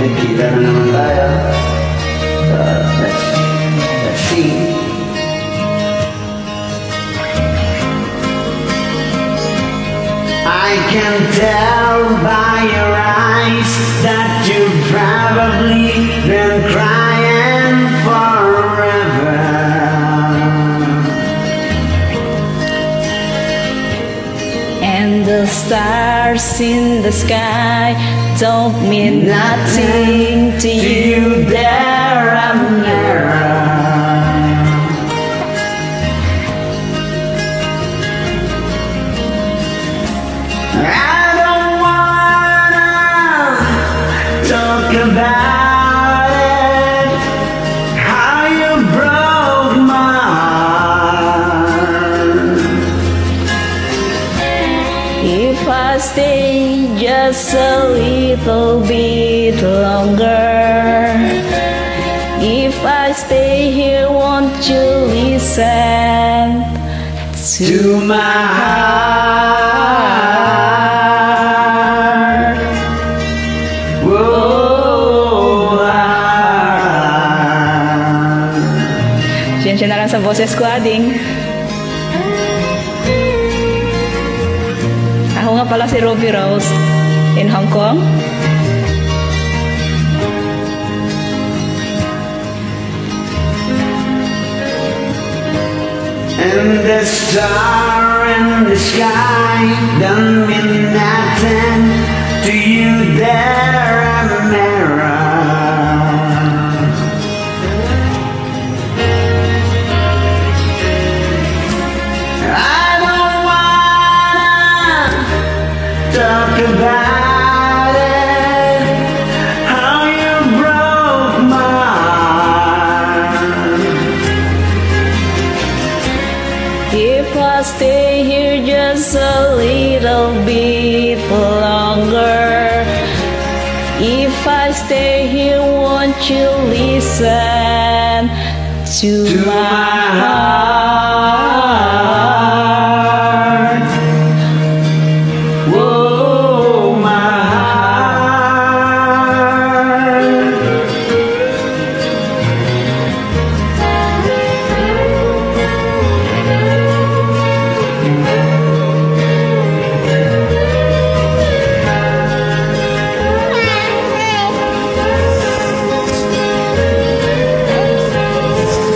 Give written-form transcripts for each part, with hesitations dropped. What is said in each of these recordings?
nagkita na naman tayo. Let's see. I can tell by your eyes that you've probably been crying forever. And the stars in the sky don't mean nothing to you. There I'm nearer. I don't wanna talk about it, how you broke my heart. If I stay just a little bit longer, if I stay here, won't you listen to my heart? Siyensya na lang sa boses ko, ading. Ako nga pala si Ruby Rose in Hong Kong. And the star in the sky don't mean nothing to you. There I'm a mirror. I don't wanna talk about it, how you broke my heart. If I stay here just a little bit longer, if I stay here, won't you listen to my heart? Whoa, my heart.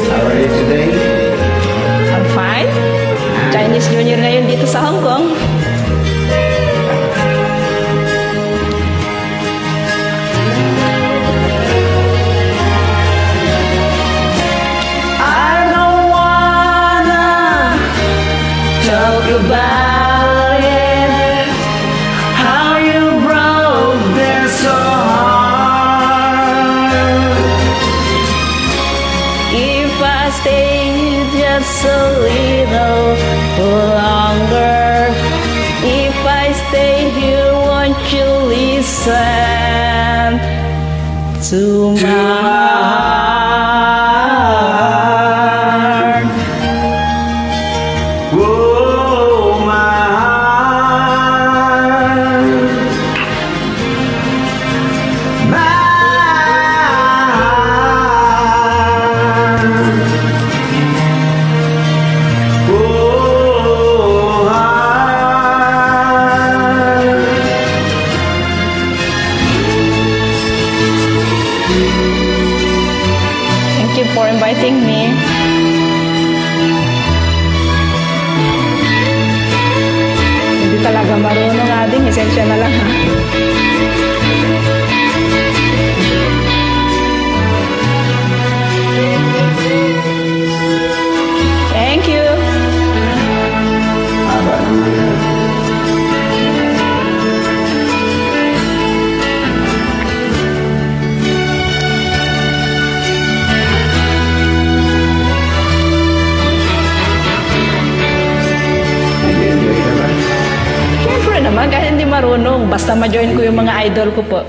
How are you today? I'm fine. Chinese New Year ngayon dito sa Hong Kong. I don't wanna talk about it, how you broke their heart. If I stay just a little longer, if I stay here, won't you listen to my heart? Whoa, my heart. My heart. Whoa, heart. Thank you for inviting me. Hindi talaga marunong, ading. Esensya na lang, ha? Thank you. Haba naman yan. Siyempre naman, kahit hindi marunong, basta ma-join ko yung mga idol ko po.